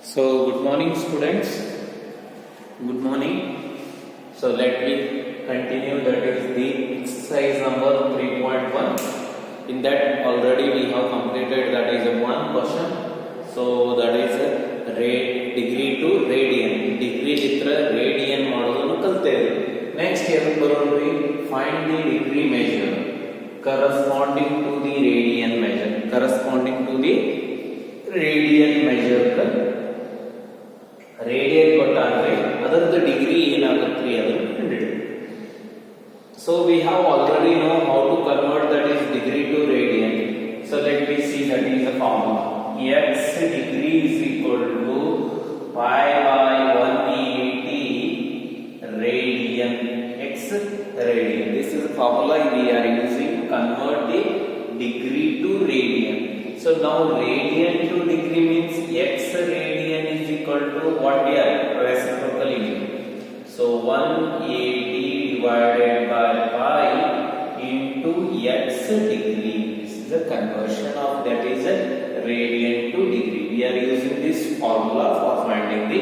So, good morning, students. Good morning. So, let me continue. That is the exercise number 3.1. In that, already we have completed. That is a one question. So, that is a degree to radian. Degree itra radian model kalteve. Next, here we find the degree measure corresponding to the radian measure. Corresponding to the radian measure. Radian ಕೊಟ್ಟಾದ್ರೆ ಅದರದ್ದು degree ಏನಾಗುತ್ತೆ ಅದನ್ನು ಕಂಡುಹಿಡಿಯಿರಿ. So we have already know how to convert that is degree to radian. So let me see that is the formula. X degree is equal to pi by 180 radian. X radian. This is the formula we are using to convert the degree to radian. So now radian to degree means x radian is equal to what here? Reciprocal unit. So 180 divided by pi into x degree. This is a conversion of that is a radian to degree. We are using this formula for finding the.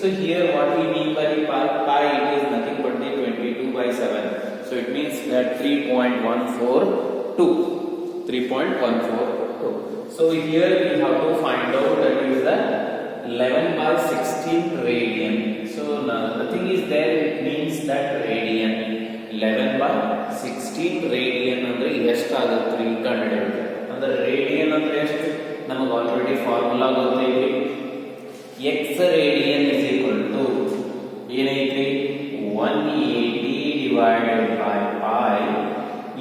So here what we mean by the pi? Pi it is nothing but the 22 by 7. So it means that 3.142. 3.142. So here we have to find out that is the 11 by 16 radian. So nothing is there, it means that radian 11 by 16 radian andre ಎಷ್ಟು ಆಗುತ್ತೆ ಕಂಡುಹಿಡಿಯೋದು. ಅಂದ್ರೆ radian ಅಂದ್ರೆ ಎಷ್ಟು ನಮಗೆ already formula ಗೊತ್ತೈತಿ. x radian is equal to ಏನೈತಿ 180 divided by pi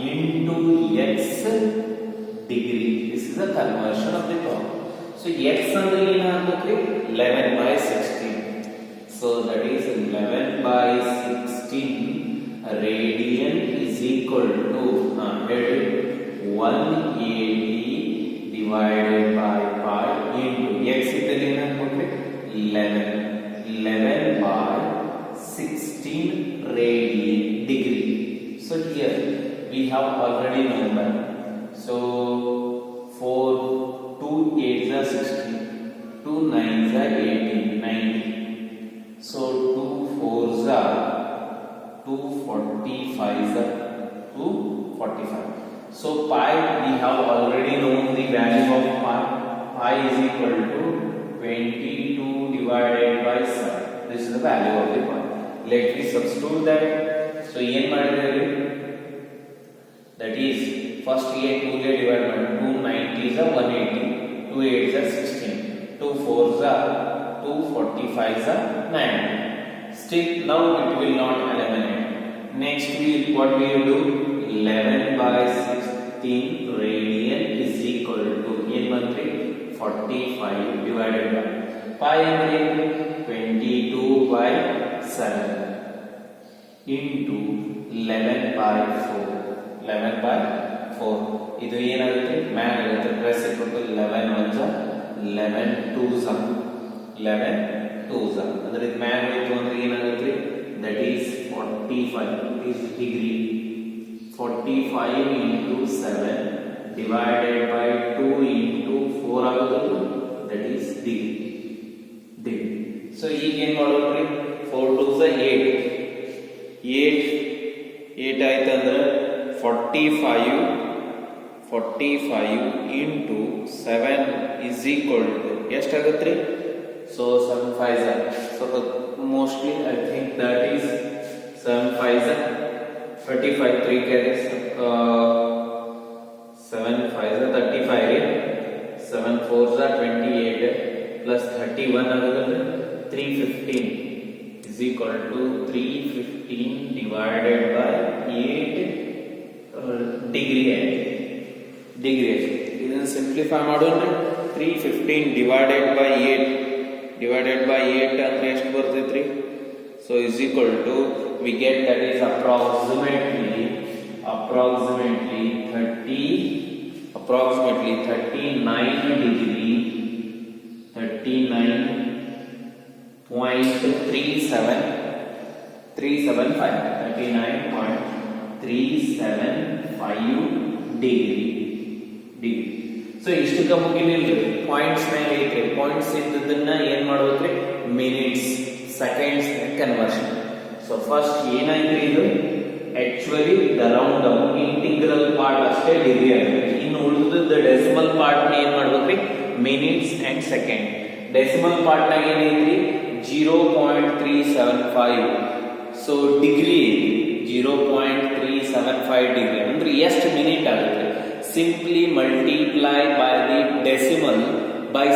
into x degree. This is the conversion of the term. So x andre ಏನಾಗುತ್ತೆ 11 by 16. So that is 11 by 16 radian is equal to 180 divided by pi into x ಇದ್ದಲ್ಲಿ ಏನಾಗುತ್ತೆ 11 by 16 radian degree. So here we have already known that. So 4 2 8s are 16, 2 9s are 18, 90. So 2 4s are 245s are 245. So pi we have already known the value of pi. Pi is equal to 22 divided by 7. This is the value of the pi. Let me substitute that. So ಏನು ಮಾಡಿದ್ರೆ that is first here 2 divided by 2 90s are 180, 2 8s are 16, 2 4s are 245s are 90. Still now it will not eliminate. Next what we will do 11 by 16 radian is equal to 45 divided by pi andre 22 by 7 into 11 by 4. 11 by 4 ಇದು ಏನಾಗುತ್ತೆ man ಆಗುತ್ತೆ reciprocal 11 1s 11 2s 11 2s ಅಂದ್ರೆ ಇದು man ಆಯ್ತು ಅಂದ್ರೆ ಏನಾಗುತ್ತೆ that is 45 is degree 45 into 7 divided by 2 into 4 ಆಗುತ್ತೆ that is degree. So ಈಗ ಏನು ಮಾಡೋದ್ರಿ 4 2s 8 ಆಯ್ತು ಅಂದ್ರೆ 45 into 7 is equal to ಎಷ್ಟಾಗುತ್ತೆ so 7 5s are so mostly I think that is 7 5s are 35 3 carries 7 5s are 35 7 4s are 28 plus 31 ಆಗುತ್ತೆ 315 is equal to 315 divided by 8 degree ಇದನ್ನು simplify ಮಾಡೋಣ 315 divided by 8 ಅಂದ್ರೆ ಎಷ್ಟು ಬರ್ತೈತ್ರಿ so is equal to we get that is approximately 39 degree 39.375 degree. So ಇಷ್ಟಕ್ಕೆ ಮುಗಿಲಿಲ್ರಿ, points ಮ್ಯಾಗ ಐತ್ರಿ. Points ಇದ್ದದನ್ನ ಏನ್ ಮಾಡ್ಬೇಕ್ರಿ, minutes seconds conversion. So first ಏನಾಯ್ತು, ಇದು actually the round integral part ಅಷ್ಟೇ ಡಿಗ್ರಿ ಆಗುತ್ತೆ. ಇನ್ನು ಉಳಿದ ಡೆಸಿಮಲ್ ಪಾರ್ಟ್ ಏನ್ ಮಾಡ್ಬೇಕ್ರಿ, minutes and second. Decimal part ನಾಗ ಏನೈತ್ರಿ 0.375. ಸೊ ಡಿಗ್ರಿ 0.375 ಡಿಗ್ರಿ ಅಂದ್ರೆ ಎಷ್ಟು ಮಿನಿಟ್ ಆಗುತ್ತೆ. Simply multiply by the decimal by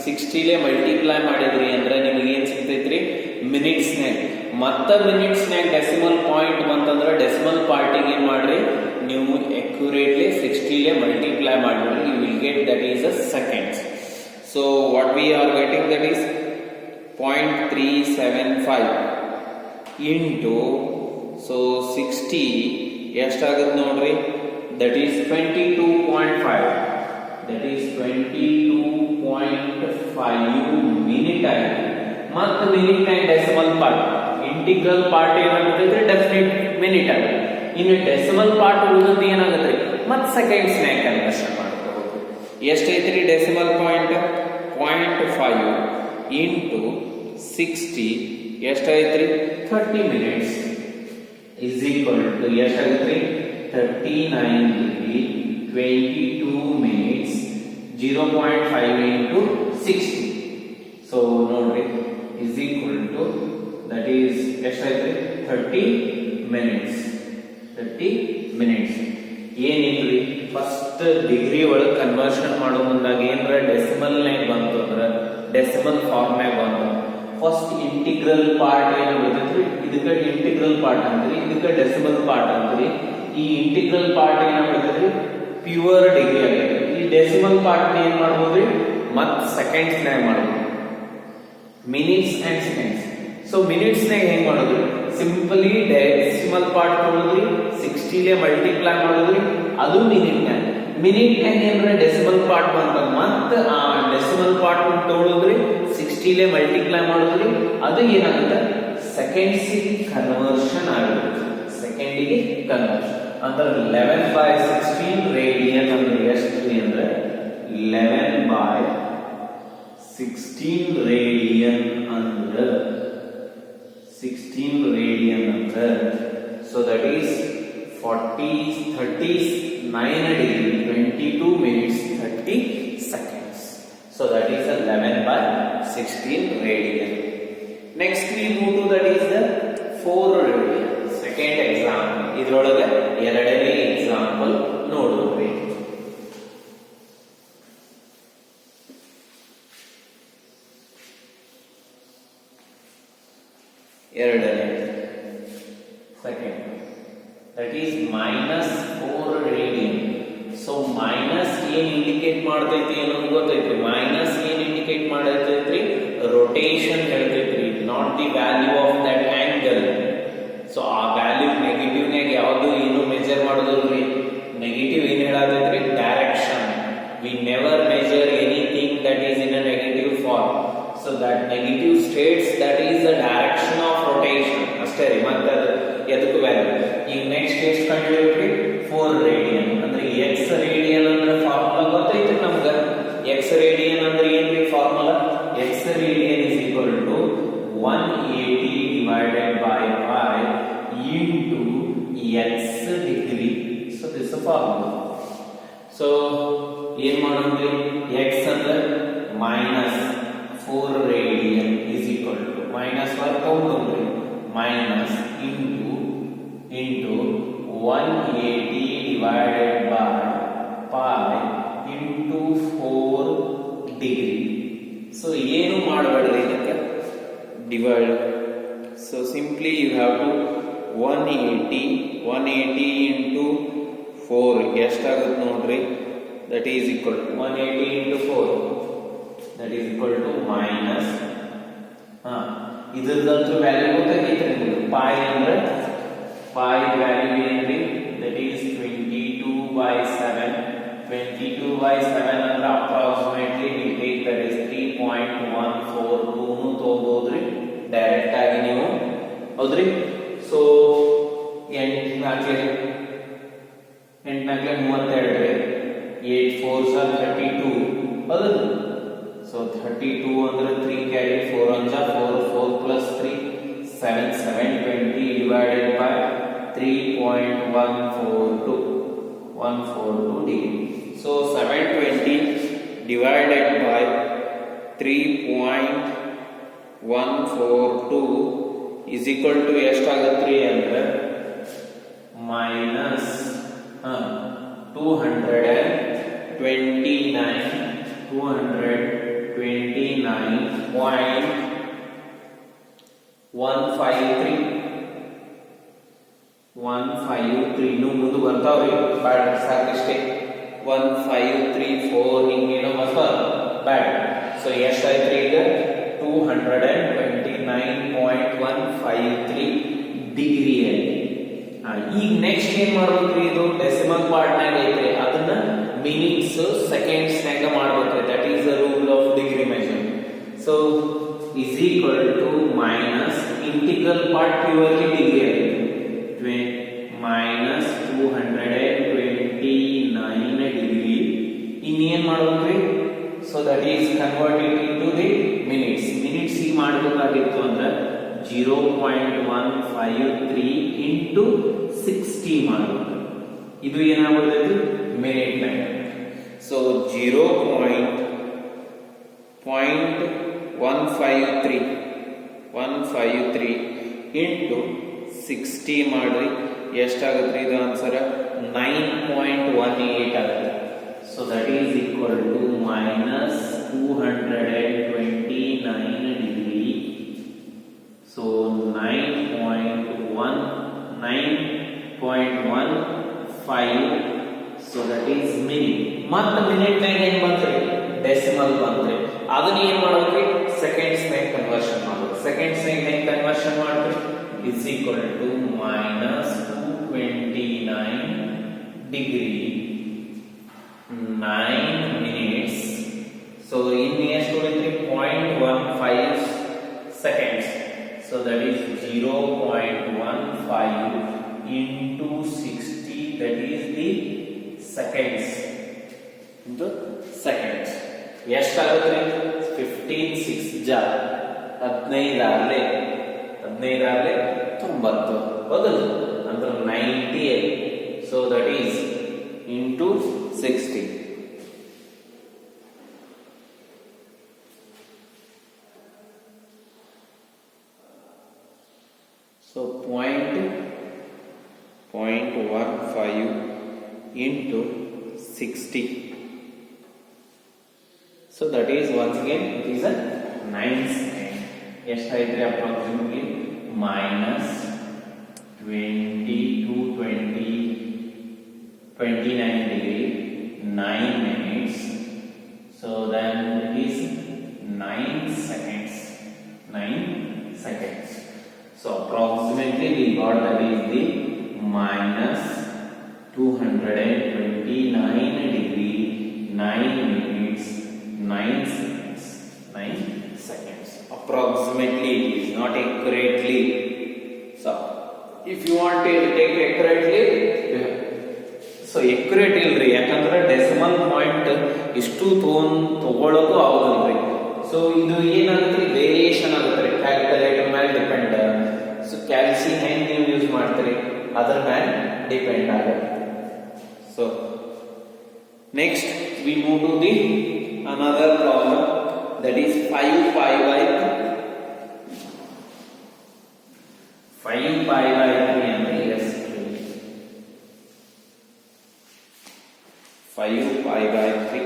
60 multiply ಮಾಡಿದ್ರಿ ಅಂದ್ರೆ ನಿಮಗೆ ಏನ್ ಸಿಗ್ತೈತ್ರಿ, ಮಿನಿಟ್ಸ್ ನಾಗ. ಮತ್ತ ಮಿನಿಟ್ಸ್ ನಾಗ ಡೆಸಿಮಲ್ ಪಾಯಿಂಟ್ ಬಂತಂದ್ರೆ ಡೆಸಿಮಲ್ ಪಾರ್ಟಿಗೆ ಏನ್ ಮಾಡ್ರಿ, ನೀವು ಅಕ್ಯುರೇಟ್ಲಿ 60 ಮಲ್ಟಿಪ್ಲೈ ಮಾಡಿದ್ರಿ, you will get that is a seconds. So what we are getting, that is 0.375 into so 60 ಎಷ್ಟಾಗುತ್ತೆ ನೋಡ್ರಿ, that is 22.5. That is 22.5 minute ಆಗಿದೆ. ಮತ್ತು ಮಿನಿಟ್ ಆಗಿ ಡೆಸಿಮಲ್ ಪಾರ್ಟ್ ಇಂಟಿಗ್ರಲ್ ಪಾರ್ಟ್ ಏನಾಗುತ್ತೆ, ಡೆಫಿನೆಟ್ ಮಿನಿಟ್ ಆಗುತ್ತೆ. ಇನ್ನು ಡೆಸಿಮಲ್ ಪಾರ್ಟ್ ಉಳಿದದ್ದು ಏನಾಗುತ್ತೆ, ಮತ್ತೆ ಸೆಕೆಂಡ್ಸ್ ನಾಗ ಕನ್ವರ್ಷನ್ ಮಾಡ್ಕೋಬೇಕು. ಎಷ್ಟೈತ್ರಿ ಡೆಸಿಮಲ್ ಪಾಯಿಂಟ್, 0.5 ಇಂಟು 60 ಎಷ್ಟಾಯ್ತ್ರಿ, 30 ಮಿನಿಟ್ಸ್ ಇಸ್ ಈಕ್ವಲ್ ಟು ಎಷ್ಟಾಗುತ್ತೆ, 39 ಡಿಗ್ರಿ 22 ಮಿನಿಟ್ಸ್ 0.5 ಇಂಟು 60. ಸೊ ನೋಡ್ರಿ is equal to that is ಎಷ್ಟಾಯ್ತ್ರಿ, 30 ಮಿನಿಟ್ಸ್. 30 ಮಿನಿಟ್ಸ್ ಏನಿಲ್ರಿ, ಫಸ್ಟ್ ಡಿಗ್ರಿ ಒಳಗೆ ಕನ್ವರ್ಷನ್ ಮಾಡೋ ಮುಂದಾಗ ಏನ್ರ ಡೆಸಿಮಲ್ ನಾಗ ಬಂತು ಅಂದ್ರೆ ಡೆಸಿಮಲ್ ಫಾರ್ಮ್ ನಾಗ ಬಂತು, ಫಸ್ಟ್ ಇಂಟಿಗ್ರಲ್ ಪಾರ್ಟ್ ಏನು ಬರ್ತೈತ್ರಿ, ಇದಕ್ಕೆ ಇಂಟಿಗ್ರಲ್ ಪಾರ್ಟ್ ಅಂತ್ರಿ, ಇದಕ್ಕೆ ಡೆಸಿಮಲ್ ಪಾರ್ಟ್ ಅಂತ್ರಿ. ಈ ಇಂಟಿಗ್ರಲ್ ಪಾರ್ಟ್ ಏನಾಗ್ತೈತ್ರಿ, ಪ್ಯೂರ್ ಡಿಗ್ರಿ ಆಗೈತಿ. ಈ ಡೆಸಿಮಲ್ ಪಾರ್ಟ್ ಏನ್ ಮಾಡ್ಬೋದ್ರಿ, ಮತ್ ಸೆಕೆಂಡ್ಸ್ ನಾಗ ಮಾಡ್ಬೋದು, minutes and seconds. So minutes ನಾಗ ಹೆಂಗ್ ಮಾಡೋದ್ರಿ, ಸಿಂಪಲಿ ಡೆಸಿಮಲ್ ಪಾರ್ಟ್ ತೊಗೊಳದ್ರಿ, 60 ಮಲ್ಟಿಪ್ಲೈ ಮಾಡೋದ್ರಿ, ಅದು ಮಿನಿಟ್ ನಾಗ. ಮಿನಿಟ್ ನಾಗ ಏನ್ರ ಡೆಸಿಮಲ್ ಪಾರ್ಟ್ ಬಂತ, ಮತ್ತ ಆ ಡೆಸಿಮಲ್ ಪಾರ್ಟ್ ತೊಗೊಳದ್ರಿ, 60 ಮಲ್ಟಿಪ್ಲೈ ಮಾಡೋದ್ರಿ, ಅದು ಏನಾಗುತ್ತೆ, ಸೆಕೆಂಡ್ಸ್ ಕನ್ವರ್ಷನ್ ಆಗುತ್ತೆ. ಸೆಕೆಂಡಿಗೆ ಕನ್ವರ್ಷನ್ ಅಂದ್ರೆ 11/16 ರೇಡಿಯನ್ ಅಂದ್ರೆ ಎಷ್ಟು ಅಂದ್ರೆ 11/16 ರೇಡಿಯನ್ ಅಂದ್ರೆ 16 ರೇಡಿಯನ್ ಅಂದ್ರೆ so that is 39 degree 22 minutes 30 seconds. So that is 11/16 radian. Next we move to that is the 4 radian. Second example. ಇದರೊಳಗೆ ಎರಡನೇ ಎಕ್ಸಾಂಪಲ್ ನೋಡೋಣ. ಎರಡನೇ second. That is -4 radian. So minus ಏನ್ ಇಂಡಿಕೇಟ್ ಮಾಡ್ತೈತಿ ಅನ್ನೋದು ಗೊತ್ತೈತಿ. ಮೈನಸ್ ಏನ್ ಇಂಡಿಕೇಟ್ ಮಾಡತೈತ್ರಿ, ರೊಟೇಷನ್ ಹೇಳ್ತೈತ್ರಿ, not the value of that angle. So ಆ ವ್ಯಾಲ್ಯೂ ನೆಗೆಟಿವ್ ನಾಗ ಯಾವುದು ಏನು ಮೆಜರ್ ಮಾಡೋದಿಲ್ರಿ. ನೆಗೆಟಿವ್ ಏನ್ ಹೇಳತೈತ್ರಿ, direction. We never measure anything that is in a negative form. So that negative states that is the direction of rotation ಅಷ್ಟೇ ರೀ. ಮತ್ತೆ ಅದು ಎದಕ್ಕೂ ವ್ಯಾಲ್ಯೂ. ಈಗ ನೆಕ್ಸ್ಟ್ ಎಷ್ಟು ಕಂಡುಹಿಡಿದ್ರಿ, 4 ರೇಡಿಯನ್ ಅಂದ್ರೆ ಎಕ್ಸ್ ರೇಡಿಯನ್ ಅಂದ್ರೆ ಫಾರ್ಮುಲಾ ಗೊತ್ತೈತ್ರಿ ನಮ್ಗ. ಎಕ್ಸ್ ರೇಡಿಯನ್ ಅಂದ್ರೆ ಏನ್ರಿ formula, x radian is equal to 180 divided by pi into x degree. So this is a formula. So ಏನ್ ಮಾಡೋದ್ರಿ, x ಅಂದ್ರೆ -4 radian is equal to minus ತಗೊಂಡ್ರಿ minus into 180 divided by pi into 4 degree. So ಏನು ಮಾಡಬೇಡ್ರಿ ಇದಕ್ಕೆ divide. So simply you have to 180 into 4 ಎಷ್ಟಾಗುತ್ತೆ ನೋಡ್ರಿ, that is equal to 180 into 4 that is equal to minus ಇದರದಂತೂ value ಗೊತ್ತಾಗೈತೆ ನಿಮಗೆ. pi ಅಂದ್ರೆ pi ವ್ಯಾಲ್ಯೂ ಏನ್ರಿ, that is 22/7. 22/7 ಅಂದ್ರೆ approximately we take that is 3.142 ತಗೋಬಹುದ್ರಿ direct ಆಗಿ ನೀವು, ಹೌದ್ರಿ. ಸೊ 8 ನಾಲ್ಕು 32 ರೀ, 8 4s are 32 ಹೌದಲ್ಲ so 32 ಅಂದ್ರೆ 3 carry 4 on 4 4 plus 3 7 720 divided by 3.142 degree so 720 divided by 3.142 is equal to ಎಷ್ಟಾಗುತ್ತೆ ಅಂದ್ರೆ minus 153 ಇನ್ನು ಮುಂದೆ ಬರ್ತಾವ್ರಿ ಬ್ಯಾಡ್ ಸಾಕಷ್ಟೇ 1534 ಹಿಂಗೇನೋ ಬ್ಯಾಡ್ ಸೊ ಎಷ್ಟಾಯ್ತು ಈಗ 229.153 ಡಿಗ್ರಿ ಈಗ ನೆಕ್ಸ್ಟ್ ಏನ್ ಮಾಡ್ಬೇಕ್ರಿ ಇದು ಡೆಸಿಮಲ್ ಪಾರ್ಟ್ ನಾಗ ಐತ್ರಿ ಅದನ್ನ ಮಿನಿಟ್ಸ್ ಸೆಕೆಂಡ್ಸ್ ನಾಗ ಮಾಡ್ಬೇಕ್ರಿ that is the rule of degree measure so is equal to minus integral part purely degree agate minus 229 degree in ಏನ್ ಮಾಡ್ಬೇಕ್ರಿ so that is converted into the minutes ಗೆ ಮಾಡಬೇಕಾಗಿತ್ತು ಅಂದ್ರೆ 0.153 into 60 ಮಾಡಬೇಕು ಇದು ಏನಾಗುತ್ತೆ ಮಿನಿಟ್ ನಾಗ so 0.153 into 60 ಮಾಡ್ರಿ ಎಷ್ಟಾಗುತ್ತೆ ಇದು ಆನ್ಸರ್ 9.18 ಆಗುತ್ತೆ so that is equal to minus 229 degree so 9.15 so that is minute ಮತ್ತೆ ಮಿನಿಟ್ ನಾಗ ಏನ್ ಬಂತ್ರಿ ಡೆಸಿಮಲ್ ಬಂತ್ರಿ ಅದನ್ನ ಏನ್ ಮಾಡ್ಬೇಕ್ರಿ ಸೆಕೆಂಡ್ಸ್ ನಾಗ ಕನ್ವರ್ಷನ್ ಮಾಡ್ಬೇಕು ಸೆಕೆಂಡ್ಸ್ ನಾಗ ಹೆಂಗ್ ಕನ್ವರ್ಷನ್ ಮಾಡ್ಬೇಕು is equal to minus 229 degree 9 minutes so in ಎಷ್ಟು ಉಳಿತ್ರಿ 0.15 seconds so that is 0.15 into 60 that is the seconds into seconds ಎಷ್ಟಾಗುತ್ತೆ 15 6 ಜಾ 15 ಆಗಲೇ 90 ಹೌದಲ್ಲ ಅಂದ್ರೆ 98 so that is into 60 so 0.15 into 60 so that is once again it is a 9 second ಎಷ್ಟಾಯ್ತು approximately minus 29 degree 9 minutes so then it is 9 seconds so approximately we got that is the minus 229 degree 9 minutes 9 seconds approximately it is not accurately so if you want to take accurately so accurate ilri yakandre decimal point istu ತಗೊಳ್ಳೋದು ಆಗೋದಿಲ್ರಿ so ಇದು ಏನಾಗುತ್ತೆ variation ಆಗುತ್ತೆ calculator ಮೇಲೆ depend so ಕ್ಯಾಲ್ಸಿ ಹೆಂಗ್ ನೀವು use ಮಾಡ್ತೀರಿ ಅದರ ಮೇಲೆ ಡಿಪೆಂಡ್ ಆಗುತ್ತೆ so next we move to the another problem that is 5 pi by 3 ಅಂದ್ರೆ ಎಷ್ಟು 5 pi by 3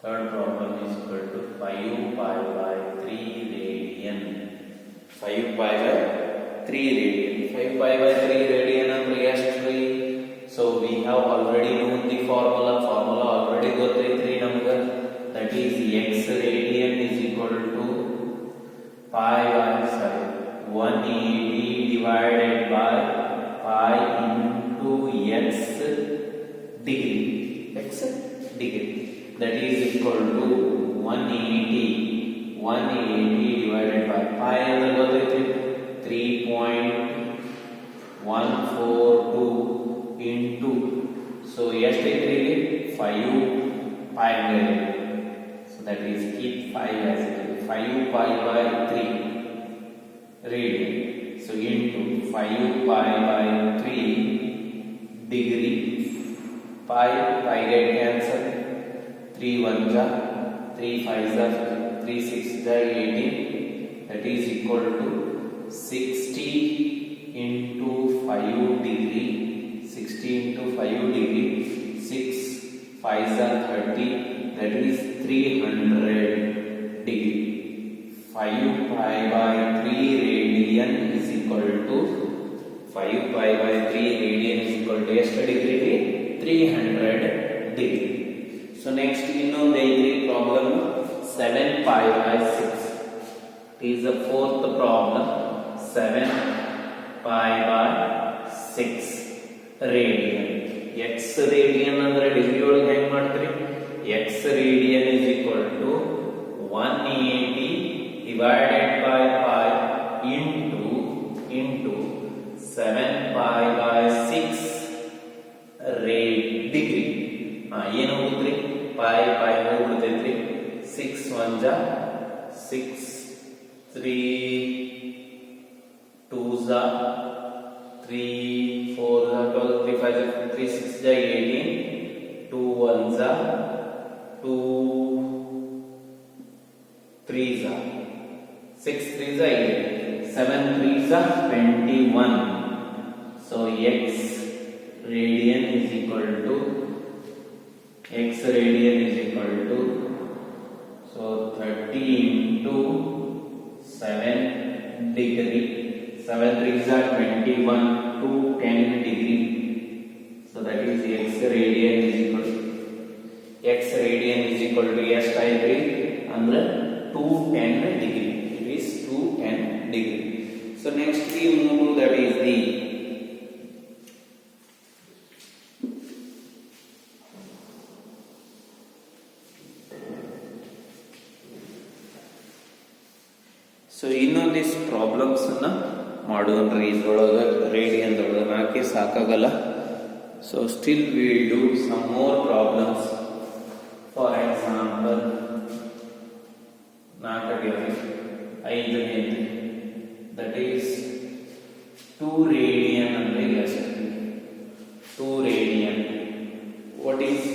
third problem is equal to 5 pi by 3 radian 5 pi by 3 radian 5 pi by 3 radian ಅಂದ್ರೆ ಎಷ್ಟು ರೀ so we have already known the formula already ಗೊತ್ತೈತ್ರಿ ನಮಗೆ that is x radian is equal to pi by 180 divided by pi into x degree that is equal to 180 divided by pi ಅಂದ್ರೆ ಗೊತ್ತೈತಿ 3.142 into so ಎಷ್ಟೈತ್ರಿ ಇಲ್ಲಿ 5 pi so that is keep 5 as it is 5 pi by 3 radian so into 5 pi by 3 degree pi get cancel 3 1 ja 3 5 ja 3 6 ja 18 that is equal to 60 into 5 degree 60 into 5 degree 6 5 are 30 that is 300 degree 5 pi by 3 radian is equal to 5 pi by 3 radian is equal to ಎಷ್ಟು degree 300 degree so next ಇನ್ನೊಂದು ಐತ್ರಿ problem 7 pi by 6 it is the fourth problem 7 pi by 6 radian x radian ಅಂದ್ರೆ degree ಒಳಗೆ ಹೆಂಗ್ ಮಾಡ್ತೀರಿ x radian is equal to 180 divided by pi into 7 pi by 6 degree ಏನು ಹೋಗುತ್ರಿ pi ಹೋಗ್ಬಿಡ್ತೈತ್ರಿ 6 1 ja 6 3 2 ja 3 4 ja 12 3 5 ja 3 6 ja 18 2 1 ja 2 3 ja 6 3 ja 8 7 3 ja 21 so x radian is equal to so 30 into 7 degree 7 3 are 21 to 10 degree so that is x radian is equal to ಎಷ್ಟು ಆಯ್ತ್ರಿ ಅಂದ್ರೆ 210 degree it is 210 degree so next we move to that is the so ಇನ್ನೊಂದಿಷ್ಟು problems ಅನ್ನ ಮಾಡೋಣ್ರಿ ಇದ್ರೊಳಗೆ radian ಒಳಗೆ ನಾಕೆ ಸಾಕಾಗಲ್ಲ so still will do some more problems for example 5ನೇ ದಟ್ ಈಸ್ 2 ರೇಡಿಯನ್ ಅಂದ್ರೆ ಎಷ್ಟು 2 radian what is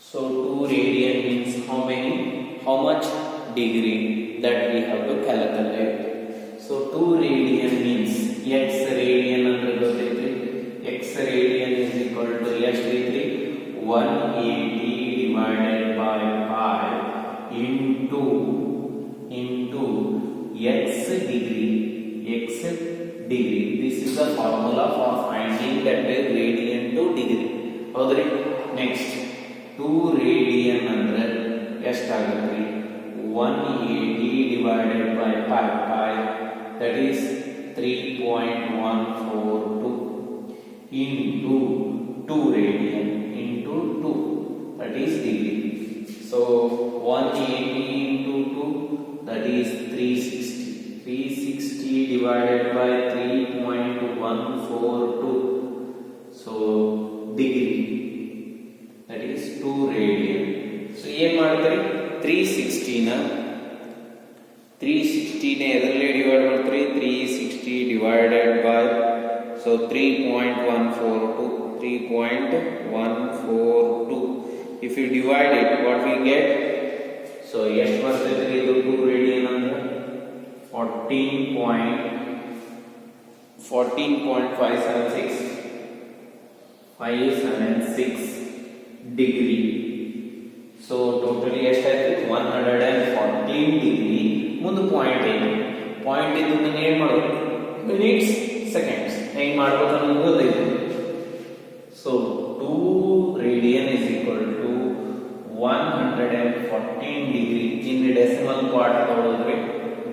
so 2 radian means how much degree that we have to calculate so 2 radian means x radian ಅಂದ್ರೆ ಗೊತ್ತೈತ್ರಿ x radian is equal to ಎಷ್ಟು 180 divided by pi into x degree this is the formula for finding that radian to degree ಹೌದ್ರಿ next 2 radian ಅಂದ್ರೆ ಎಷ್ಟಾಗುತ್ತೆ 180 divided by pi that is 3.142 into 2 radian into 2 that is degree so 180 into 2 that is 360 divided by 3.142 so degree that is 2 radian so ಏನು ಮಾಡ್ತೀರಿ 360 ನೇ ಎದರಲ್ಲಿ divide ಮಾಡ್ತೀರಿ 360 divided by so 3.142 if you divide it what we get so ಎಷ್ಟು ಬರ್ತೈತೆ ಇದು 2 radian ಅಂದ್ರೆ 14.576 degree so totally ಎಷ್ಟಾಯ್ತು 114 degree ಮುಂದೆ ಪಾಯಿಂಟ್ ಇದನ್ನ ಏನು ಮಾಡೋದು ಮಿನಿಟ್ಸ್ ಸೆಕೆಂಡ್ಸ್ ಹೆಂಗ್ ಮಾಡ್ಬೋದು ಅನ್ನೋದು ಗೊತ್ತೈತೆ so 2 radian is equal to 114 degree in decimal part ತಗೊಳ್ಳೋದ್ರಿ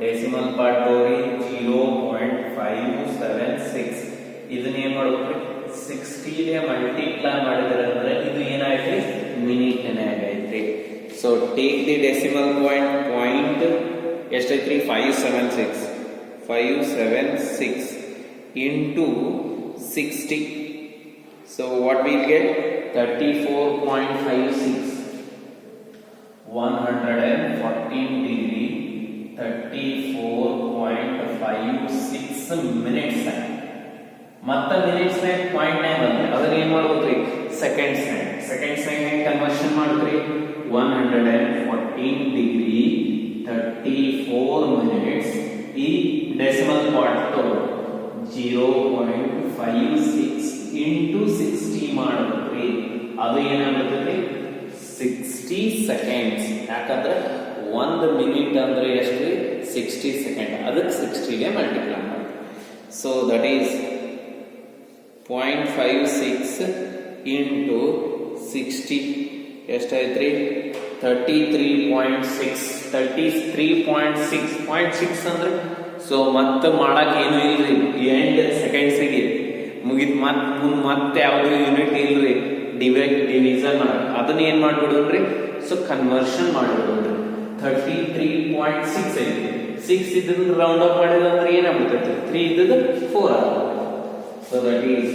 decimal part ತಗೊಳ್ಳಿ 0.576 ಇದನ್ನ ಏನು ಮಾಡೋದ್ರಿ 60 ಗೆ ಮಲ್ಟಿಪ್ಲೈ ಮಾಡಿದ್ರೆ ಅಂದ್ರೆ ಇದು ಏನಾಯ್ತು ಮಿನಿಟ್ ಆಗೈತ್ರಿ so take the decimal point ಎಷ್ಟೈತ್ರಿ 576 into 60. So what we'll get? 34.56. 114 degree, 34.56 minutes. ಮತ್ತೆ ಮಿನಿಟ್ಸ್ ನಾಗ 0.9 ಬಂದ್ರೆ ಅದನ್ನ ಏನ್ ಮಾಡ್ಬೇಕ್ರಿ ಸೆಕೆಂಡ್ಸ್ ನಾಗ ಕನ್ವರ್ಷನ್ ಮಾಡ್ರಿ 114 ಡಿಗ್ರಿ 34 ಮಿನಿಟ್ಸ್ ಈ ಡೆಸಿಮಲ್ ಪಾರ್ಟ್ ತಗೊಂಡು 0.56 into 60 ಮಾಡ್ಬೇಕ್ರಿ ಅದು ಏನಾಗುತ್ತೆ 60 ಸೆಕೆಂಡ್ಸ್ ಯಾಕಂದ್ರೆ 1 ಮಿನಿಟ್ ಅಂದ್ರೆ ಎಷ್ಟು 60 ಸೆಕೆಂಡ್ ಅದಕ್ಕೆ 60 ಗೆ ಮಲ್ಟಿಪ್ಲೈ ಮಾಡಿ ಸೊ ದಟ್ ಈಸ್ 0.56 into 60 ಎಷ್ಟಾಯ್ತ್ರಿ 33.6 ಅಂದ್ರೆ ಸೊ ಮತ್ತೆ ಮಾಡಕ್ ಏನು ಇಲ್ರಿ ಎಂಡ್ ಸೆಕೆಂಡ್ಸ್ ಗೆ ಮುಗಿತ್ ಮತ್ತೆ ಯಾವ್ದು ಯೂನಿಟ್ ಇಲ್ರಿ ಡಿವಿಷನ್ ಮಾಡಕ್ ಅದನ್ನ ಏನ್ ಮಾಡ್ಬಿಡೋಣ್ರಿ ಸೊ ಕನ್ವರ್ಷನ್ ಮಾಡ್ಬಿಡೋಣ್ರಿ 33.6 ಐತಿ 6 ಇದನ್ನ ರೌಂಡ್ ಅಪ್ ಮಾಡಿದ್ರೆ ಏನಾಗ್ಬಿಡ್ತೈತಿ 3 ಇದ್ದದ 4 ಆಗುತ್ತೆ so that is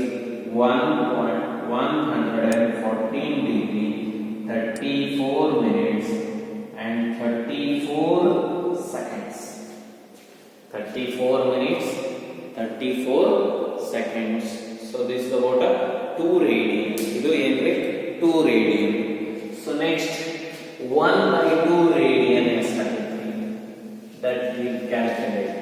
114 degree 34 minutes and 34 seconds 34 minutes 34 seconds so this is about a 2 radian idu enre 2 radian so next 1/2 radian is that we calculate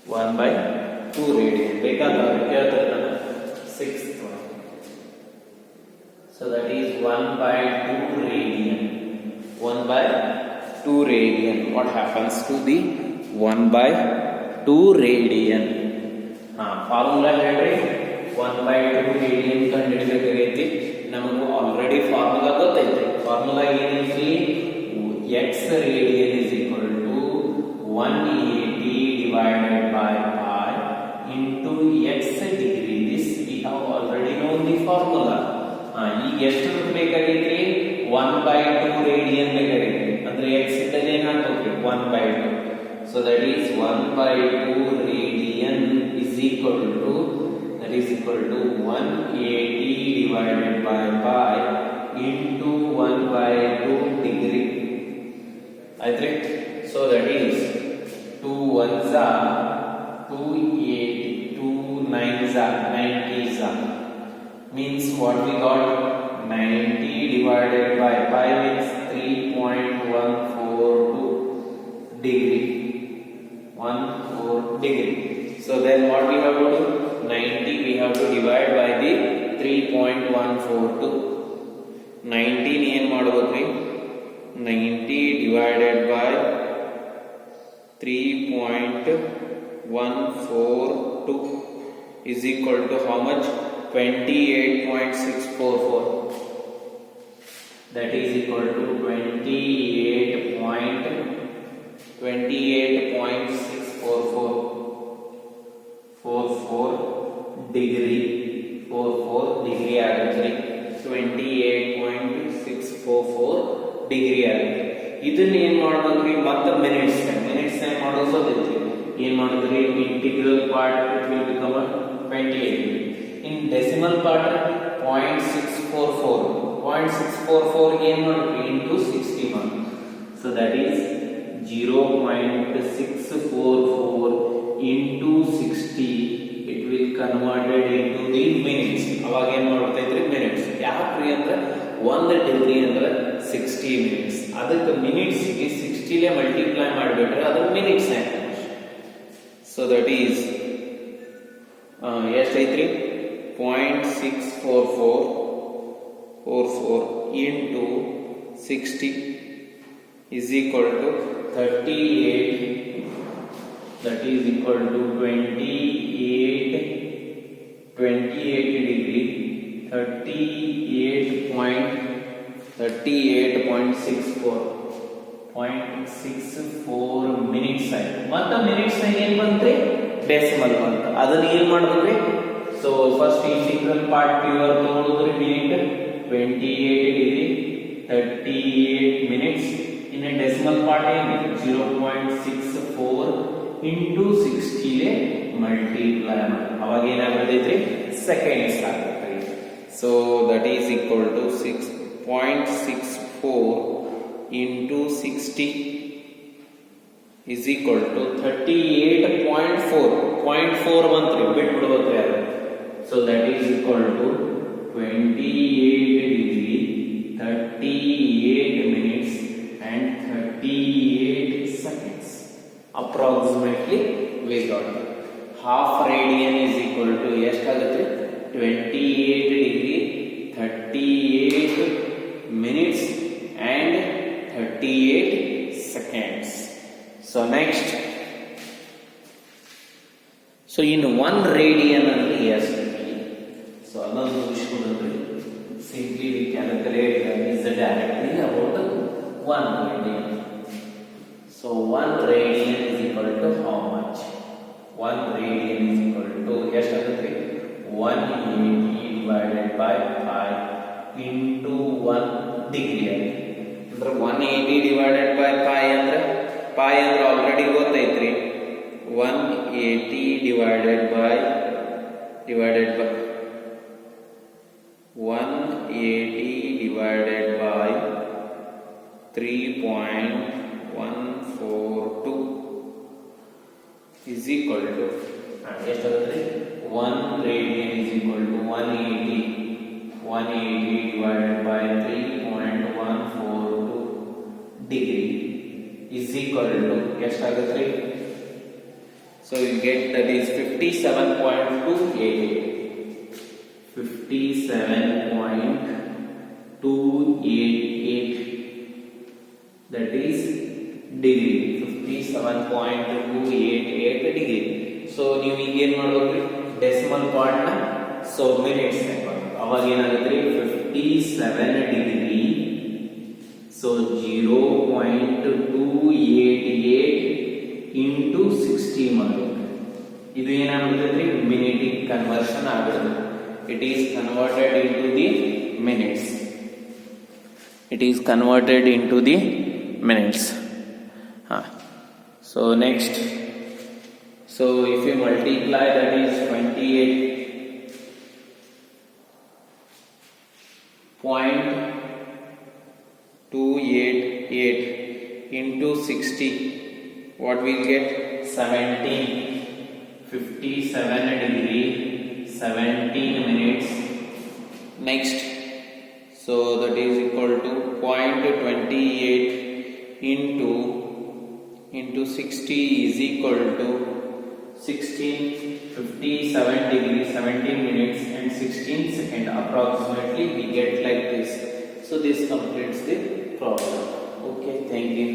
1/2 radian ಬೇಕಾದವರು ಕೇಳ್ತಾರೆ 6th one so that is 1/2 radian 1/2 radian what happens to the 1/2 radian formula ಹೇಳ್ರಿ 1/2 radian ಕಂಡುಹಿಡಿಯಬೇಕಾಗೈತಿ ನಮಗೂ already formula ಗೊತ್ತೈತಿ formula ಏನೈತಿ x radian is equal to 180 divided by pi into x degree this we have already known the formula ಈಗ ಎಷ್ಟು ಬೇಕಾಗೈತ್ರಿ 1/2 radian ಬೇಕಾಗೈತಿ ಅಂದ್ರೆ x ಇದ್ದಲ್ಲಿ ಏನು ಹಾಕಬೇಕು 1/2 so that is 1/2 radian is equal to 180 divided by pi into 1/2 degree ಆಯ್ತ್ರಿ so that is 2 1s are 280 2 9s are 90s are means what we got 90 divided by pi means 3.142 degree 14 degree so then what we have to do 90 we have to divide by the 3.142 19 ಏನು ಮಾಡಬೇಕ್ರಿ 90 divided by 3.142 is equal to how much 28.644 that is equal to 28.644 degree 44 degree ಆಗುತ್ತೆ 28.644 degree ಆಗುತ್ತೆ ಇದನ್ನ ಏನ್ ಮಾಡ್ಬೇಕ್ರಿ ಮತ್ತೆ minutes ನಾಗ ಮಾಡೋದೈತಿ ಏನ್ ಮಾಡಿದ್ರಿ integral part it will become 28 in decimal part 0.644 ಏನ್ ಮಾಡ್ಬೇಕ್ರಿ into 61 so that is 0.644 into 60 it will converted into the minutes ಅವಾಗ ಏನ್ ಮಾಡ್ತೈತ್ರಿ ಮಿನಿಟ್ಸ್ ಯಾಕ್ರಿ ಅಂದ್ರೆ 1 ಡಿಗ್ರಿ ಅಂದ್ರೆ 60 ಮಿನಿಟ್ಸ್ ಅದಕ್ಕೆ ಮಿನಿಟ್ಸ್ ಗೆ 60 ಲೆ ಮಲ್ಟಿಪ್ಲೈ ಮಾಡಿಬಿಟ್ರೆ ಅದು ಮಿನಿಟ್ಸ್ ಆಯ್ತು ಸೊ ದಟ್ ಈಸ್ ಎಷ್ಟೈತ್ರಿ 0.644 into 60 is equal to 38 that is equal to 28 degree 38.64 minutes ಆಯ್ತು ಮತ್ತೆ ಮಿನಿಟ್ಸ್ ಏನ್ ಬಂತ್ರಿ ಡೆಸಿಮಲ್ ಬಂತು ಅದನ್ನ ಏನ್ ಮಾಡ್ಬೇಕ್ರಿ so first integral part pure ತಗೊಳ್ಳೋದ್ರಿ minute 28 degree 38 minutes in decimal part ಏನು 0.64 into 60 ಲೆ ಮಲ್ಟಿಪ್ಲೈ ಮಾಡಿ ಅವಾಗ ಏನಾಗ್ತೈತ್ರಿ ಸೆಕೆಂಡ್ಸ್ ಆಗುತ್ತೆ. So that is equal to 6.64 into 60 is equal to 38.4. 0.4 ಬಂತ್ರಿ ಬಿಟ್ ಬಿಡ್ಬೇಕ್ರಿ ಅದು. So that is equal to 28 degree 38 minutes and 38 seconds. Approximately we got it. Half radian is equal to ಎಷ್ಟಾಗುತ್ತೆ 28 degree 38 minutes and 38 seconds. So next, so in 1 radian ಅಂದ್ರೆ ಎಷ್ಟು? So ಅದನ್ನು ಮುಗಿಸ್ಕೊಂಡ್ರೆ simply we calculate is directly about 1 radian. So 1 radian is equal to how much? 1 radian is equal to ಎಷ್ಟಾಗುತ್ತೆ 180 divided by pi into 1 degree. ಅಂದ್ರೆ 180 divided by pi ಅಂದ್ರೆ pi ಅಂದ್ರೆ already ಗೊತ್ತೈತ್ರಿ 180 divided by 3.142 is equal to ಎಷ್ಟಾಗುತ್ತೆ 1 radian is equal to 180 divided by 3.142 degree is equal to ಎಷ್ಟಾಗುತ್ತೆ? So you get that is 57.288. 57.288, that is degree. 57.288 degree. So ನೀವು ಈಗ ಏನು ಮಾಡಬೇಕು decimal part ನ so minutes ಅವಾಗ ಏನಾಗುತ್ತೆ 57 ಡಿಗ್ರಿ ಸೊ 0.288 into 60 ಮಾಡಬೇಕು. ಇದು ಏನಾಗುತ್ತೆ ಮಿನಿಟಿಗೆ ಕನ್ವರ್ಷನ್ ಆಗುತ್ತೆ. It is converted into the minutes. It is converted into the minutes. So next, so if you multiply, that is 28.288 into 60, what we'll get 17. 57 degree 17 minutes. Next, so that is equal to 0.28 into 60 is equal to 16. 57 degree 17 minutes and 16 seconds approximately we get like this. So this completes the problem. Okay, thank you.